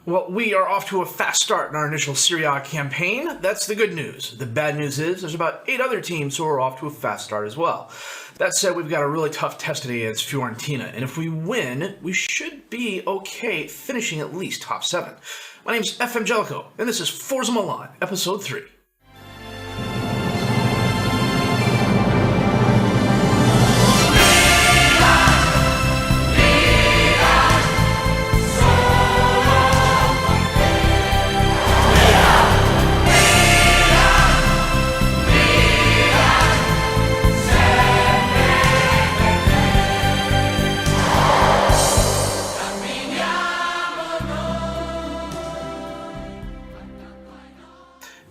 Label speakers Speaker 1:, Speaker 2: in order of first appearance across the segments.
Speaker 1: Well, we are off to a fast start in our initial Serie A campaign. That's the good news. The bad news is there's about 8 other teams who are off to a fast start as well. That said, we've got a really tough test today against Fiorentina, and if we win, we should be okay finishing at least top 7. My name's FM20, and this is Forza Milan, Episode 3.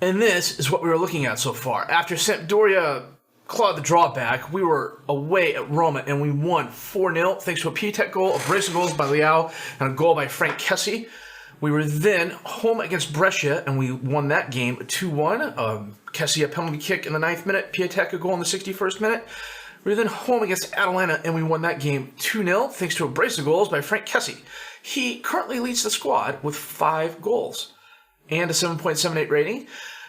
Speaker 1: And this is what we were looking at so far. After Sampdoria clawed the draw back, we were away at Roma and we won 4-0 thanks to a Piatek goal, a brace of goals by Leao, and a goal by Frank Kessie. We were then home against Brescia and we won that game 2-1. Kessie a penalty kick in the 9th minute, Piatek a goal in the 61st minute. We were then home against Atalanta and we won that game 2-0 thanks to a brace of goals by Frank Kessie. He currently leads the squad with 5 goals and a 7.78 rating.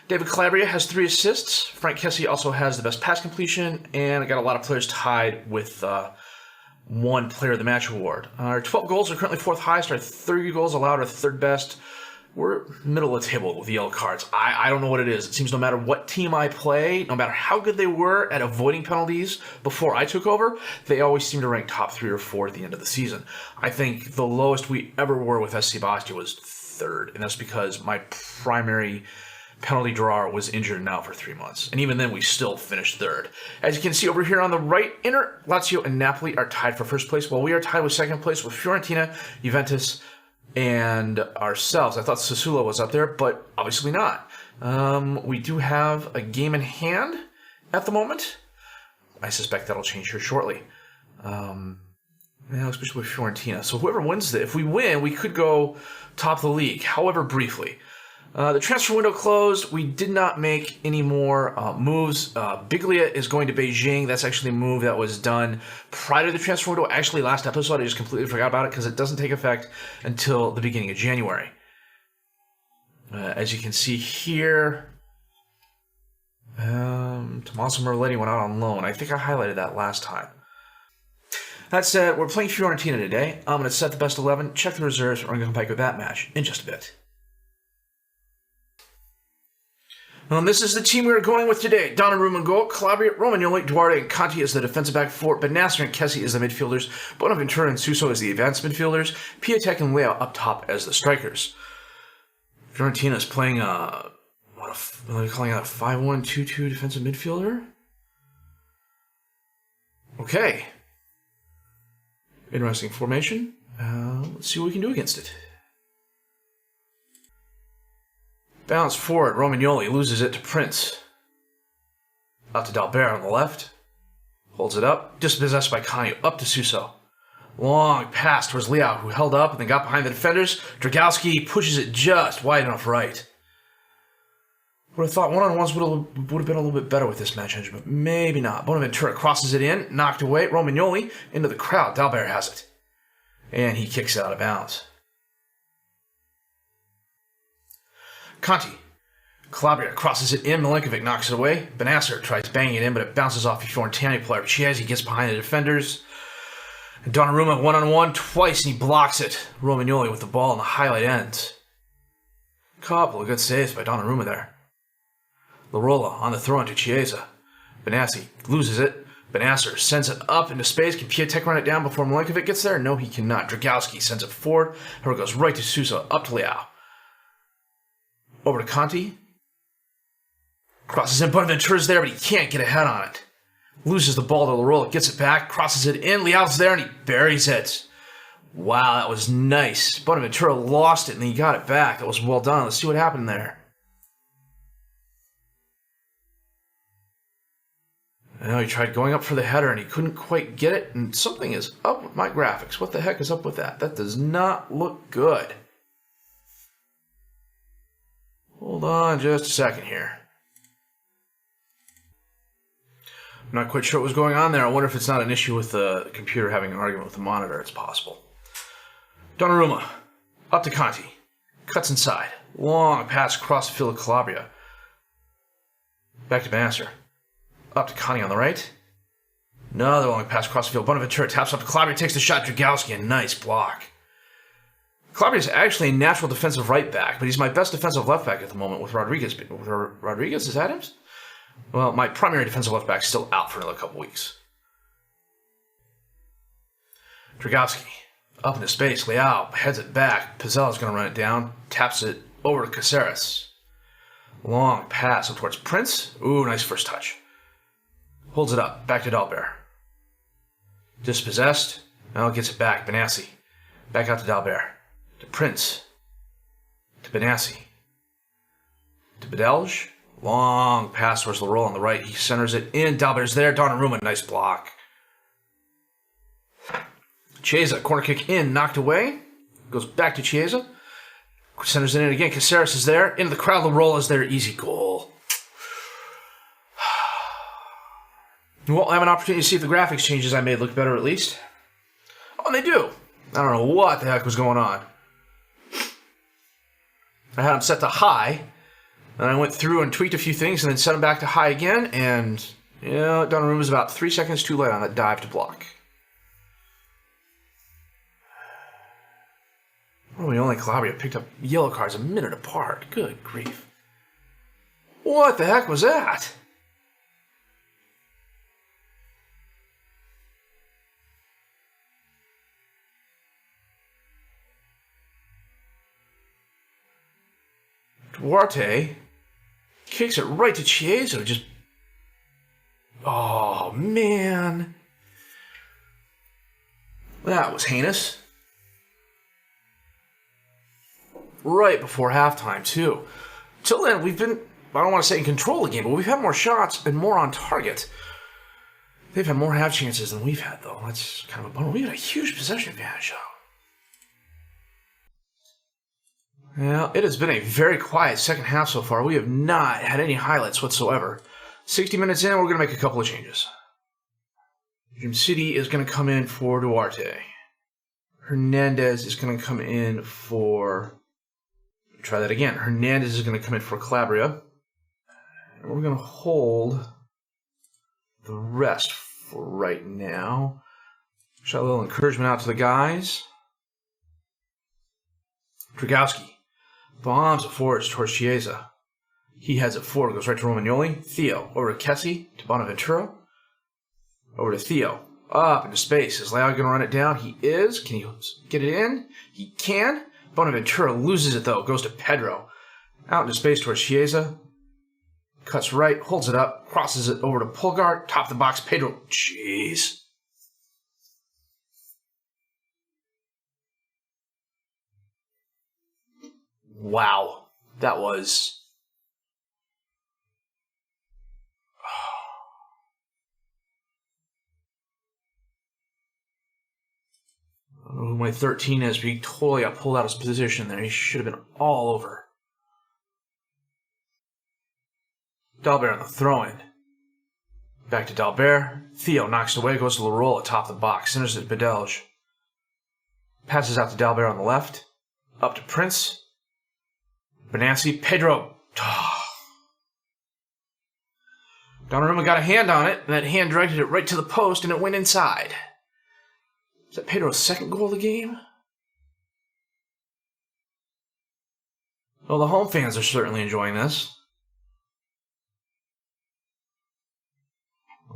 Speaker 1: David Calabria has 3 assists. Frank Kessie also has the best pass completion, and I got a lot of players tied with one Player of the Match award. Our 12 goals are currently 4th highest. Our 30 goals allowed are 3rd best. We're middle of the table with the yellow cards. I don't know what it is. It seems no matter what team I play, no matter how good they were at avoiding penalties before I took over, they always seem to rank top 3 or 4 at the end of the season. I think the lowest we ever were with SC Bastia was 3rd, and that's because my primary penalty drawer was injured now for 3 months. And even then, we still finished 3rd. As you can see over here on the right, Inter, Lazio, and Napoli are tied for 1st place, while we are tied with 2nd place with Fiorentina, Juventus, and ourselves. I thought Sassuolo was up there, but obviously not. We do have a game in hand at the moment. I suspect that'll change here shortly. Especially with Fiorentina. So whoever wins this, if we win, we could go top of the league, however briefly. The transfer window closed. We did not make any more moves. Biglia is going to Beijing. That's actually a move that was done prior to the transfer window. Actually, last episode, I just completely forgot about it because it doesn't take effect until the beginning of January. As you can see here, Tommaso Merletti went out on loan. I think I highlighted that last time. That said, we're playing Fiorentina today. I'm going to set the best 11, check the reserves, and we're going to come back with that match in just a bit. This is the team we are going with today. Donnarumma in goal, Calabria, Romagnoli, Duarte, and Conti as the defensive back 4, Benasser and Kessie as the midfielders, Bonaventura and Suso as the advanced midfielders, Piatek and Leao up top as the strikers. Fiorentina is playing what are they calling it, a 5-1-2-2 defensive midfielder? Okay. Interesting formation. Let's see what we can do against it. Bounce forward, Romagnoli loses it to Prince. Out to Dalbert on the left. Holds it up. Dispossessed by Conti. Up to Suso. Long pass towards Leao, who held up and then got behind the defenders. Dragowski pushes it just wide enough right. Would have thought one-on-ones would have been a little bit better with this match, but maybe not. Bonaventura crosses it in. Knocked away. Romagnoli into the crowd. Dalbert has it. And he kicks it out of bounds. Conti. Calabria crosses it in. Milenkovic knocks it away. Benasser tries banging it in, but it bounces off the Fiorentina player. Chiesi gets behind the defenders. And Donnarumma one-on-one twice, and he blocks it. Romagnoli with the ball in the highlight ends. Couple of good saves by Donnarumma there. Larola on the throw into Chiesa. Benassi loses it. Benasser sends it up into space. Can Piatek run it down before Milenkovic gets there? No, he cannot. Dragowski sends it forward. However, goes right to Suso, up to Leao. Over to Conti. Crosses in. Bonaventura's there, but he can't get a head on it. Loses the ball to Larola, gets it back, crosses it in. Leao's there, and he buries it. Wow, that was nice. Bonaventura lost it, and he got it back. That was well done. Let's see what happened there. Now he tried going up for the header, and he couldn't quite get it, and something is up with my graphics. What the heck is up with that? That does not look good. Hold on just a second here. I'm not quite sure what was going on there. I wonder if it's not an issue with the computer having an argument with the monitor. It's possible. Donnarumma. Up to Conti. Cuts inside. Long pass across the field of Calabria. Back to Bannister. Up to Connie on the right. Another long pass across the field. Bonaventura taps up to Calabria, takes the shot. Dragowski, a nice block. Calabria is actually a natural defensive right back, but he's my best defensive left back at the moment with Rodriguez. Rodriguez, is that him? Well, my primary defensive left back is still out for another couple weeks. Dragowski, up into space. Leao heads it back. Pizzel's going to run it down. Taps it over to Caceres. Long pass up towards Prince. Ooh, nice first touch. Holds it up. Back to Dalbert. Dispossessed. Now gets it back. Benassi. Back out to Dalbert. To Prince. To Benassi. To Bedelge. Long pass towards Leroy on the right. He centers it in. Dalbert's there. Donnarumma, nice block. Chiesa, corner kick in, knocked away. Goes back to Chiesa. Centers it in again. Caceres is there. Into the crowd. Leroy is there. Easy goal. Well, I have an opportunity to see if the graphics changes I made look better at least. Oh, and they do. I don't know what the heck was going on. I had them set to high. And I went through and tweaked a few things and then set them back to high again. And, Donnarumma was about 3 seconds too late on that dive to block. Only Calabria picked up yellow cards a minute apart. Good grief. What the heck was that? Duarte kicks it right to Chiesa. Just, oh man, that was heinous. Right before halftime too. Till then, we've been, I don't want to say in control of the game, but we've had more shots and more on target. They've had more half chances than we've had, though. That's kind of a bummer. We had a huge possession advantage, though. Well, it has been a very quiet second half so far. We have not had any highlights whatsoever. 60 minutes in, we're going to make a couple of changes. Jim City is going to come in for Duarte. Hernandez is going to come in for... Try that again. Hernandez is going to come in for Calabria. And we're going to hold the rest for right now. Shot a little encouragement out to the guys. Dragowski bombs it forward towards Chiesa. He heads it forward, goes right to Romagnoli. Theo over to Kessie, to Bonaventura. Over to Theo. Up into space. Is Leao going to run it down? He is. Can he get it in? He can. Bonaventura loses it, though. Goes to Pedro. Out into space towards Chiesa. Cuts right. Holds it up. Crosses it over to Pulgar. Top the box. Pedro. Jeez. Wow. That was... I don't know who my 13 is, but he totally got pulled out of his position there. He should have been all over. Dalbert on the throw-in. Back to Dalbert. Theo knocks it away, goes to Leroy atop the box. Centers it to Bedelge. Passes out to Dalbert on the left. Up to Prince. Benassi. Pedro. Donnarumma got a hand on it, and that hand directed it right to the post, and it went inside. Is that Pedro's second goal of the game? Well, the home fans are certainly enjoying this.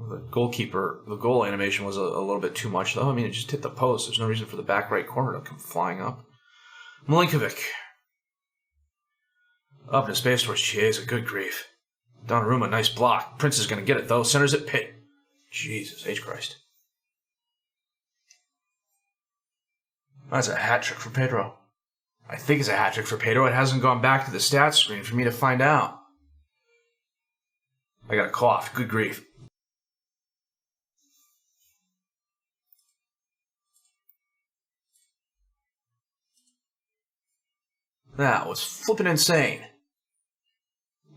Speaker 1: The goalkeeper, the goal animation was a little bit too much, though. I mean, it just hit the post. There's no reason for the back right corner to come flying up. Milinkovic. Up into space towards Chiesa. Good grief. Donnarumma, nice block. Prince is going to get it, though. Centers it. Pitt. Jesus H. Christ. That's a hat trick for Pedro. I think it's a hat trick for Pedro. It hasn't gone back to the stats screen for me to find out. I got a cough. Good grief. That was flippin' insane.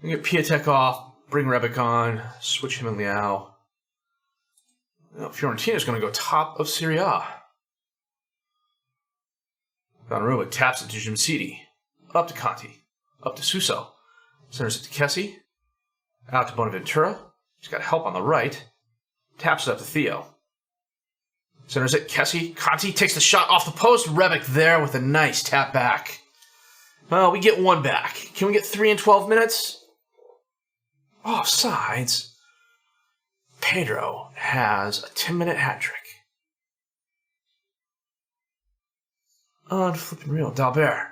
Speaker 1: We get Piatek off, bring Rebic on, switch him and Leao. Well, Fiorentina's going to go top of Serie A. Donnarumma taps it to Jimsiti. Up to Conti. Up to Suso. Centers it to Kessie. Out to Bonaventura. He's got help on the right. Taps it up to Theo. Centers it. Kessie. Conti takes the shot off the post. Rebic there with a nice tap back. Well, we get one back. Can we get 3 in 12 minutes? Offsides. Pedro has a 10-minute hat trick. Unflipping real. Dalbert.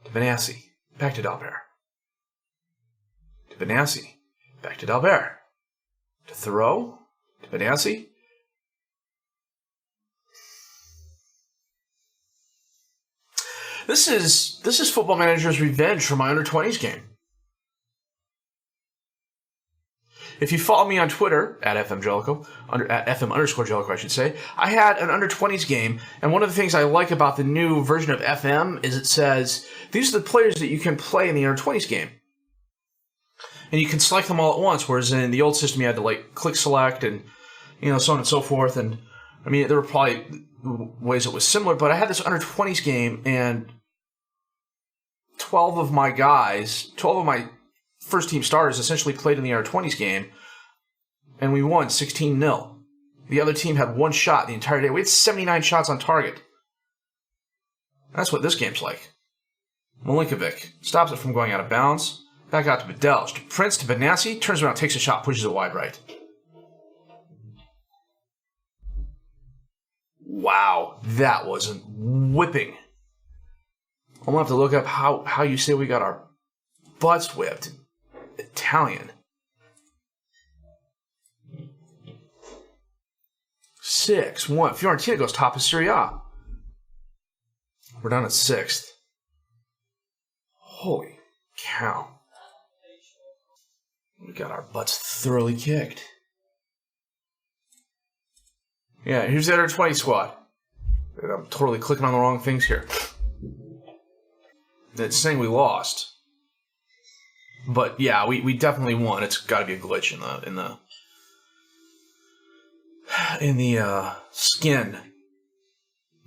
Speaker 1: To Benassi. Back to Dalbert. To Benassi. Back to Dalbert. To Thoreau. To Benassi. This is Football Manager's revenge for my under-20s game. If you follow me on Twitter, at FM_Jellico, at FM_Jellico, I should say, I had an under-20s game, and one of the things I like about the new version of FM is it says, these are the players that you can play in the under-20s game. And you can select them all at once, whereas in the old system you had to, click select and, so on and so forth. And, there were probably ways it was similar, but I had this under-20s game, and 12 of my first-team starters essentially played in the under-20s game, and we won 16-0. The other team had one shot the entire day. We had 79 shots on target. That's what this game's like. Milinkovic stops it from going out of bounds. Back out to Bedell. To Prince, to Benassi. Turns around, takes a shot, pushes it wide right. Wow, that was a whipping. I'm going to have to look up how you say we got our butts whipped. Italian. 6-1. Fiorentina goes top of Serie A. We're down at 6th. Holy cow. We got our butts thoroughly kicked. Yeah, here's the other 20 squad. I'm totally clicking on the wrong things here. It's saying we lost. But yeah, we definitely won. It's got to be a glitch in the skin.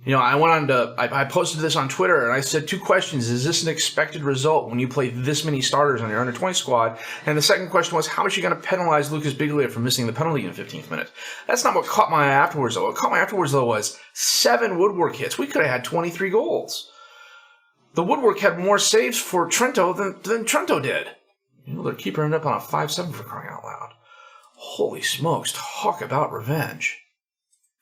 Speaker 1: I went on to I posted this on Twitter and I said 2 questions. Is this an expected result when you play this many starters on your under 20 squad? And the second question was, how much are you going to penalize Lucas Biglia for missing the penalty in the 15th minute? That's not what caught my eye afterwards though. What caught my eye afterwards though was 7 woodwork hits. We could have had 23 goals. The woodwork had more saves for Trento than Trento did. Their keeper ended up on a 5-7 for crying out loud. Holy smokes, talk about revenge.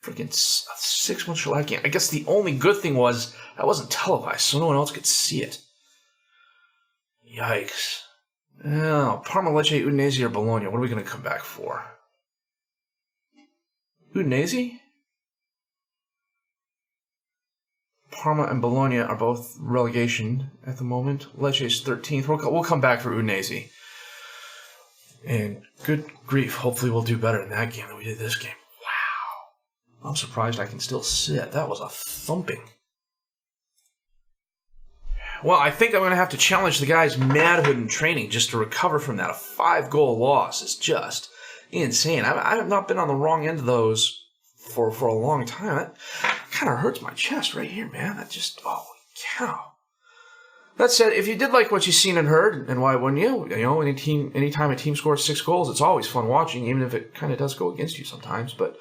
Speaker 1: Freaking 6-1 shellac game. I guess the only good thing was that wasn't televised, so no one else could see it. Yikes. Oh, Parma, Lecce, Udinese, or Bologna. What are we going to come back for? Udinese? Parma and Bologna are both relegation at the moment. Lecce is 13th. We'll come back for Udinese. And good grief, hopefully we'll do better in that game than we did this game. Wow. I'm surprised I can still sit. That was a thumping. Well, I think I'm going to have to challenge the guy's manhood in training just to recover from that. A 5-goal loss is just insane. I have not been on the wrong end of those for a long time. That kind of hurts my chest right here, man. That just, holy cow. That said, if you did like what you've seen and heard, and why wouldn't you? Anytime a team scores 6 goals, it's always fun watching, even if it kind of does go against you sometimes. But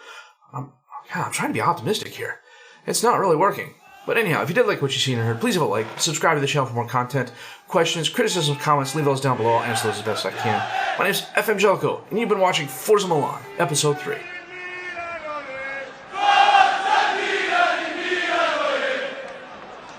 Speaker 1: I'm trying to be optimistic here. It's not really working. But anyhow, if you did like what you've seen and heard, please leave a like, subscribe to the channel for more content, questions, criticisms, comments, leave those down below. I'll answer those as best I can. My name is FM Jellico, and you've been watching Forza Milan, Episode 3.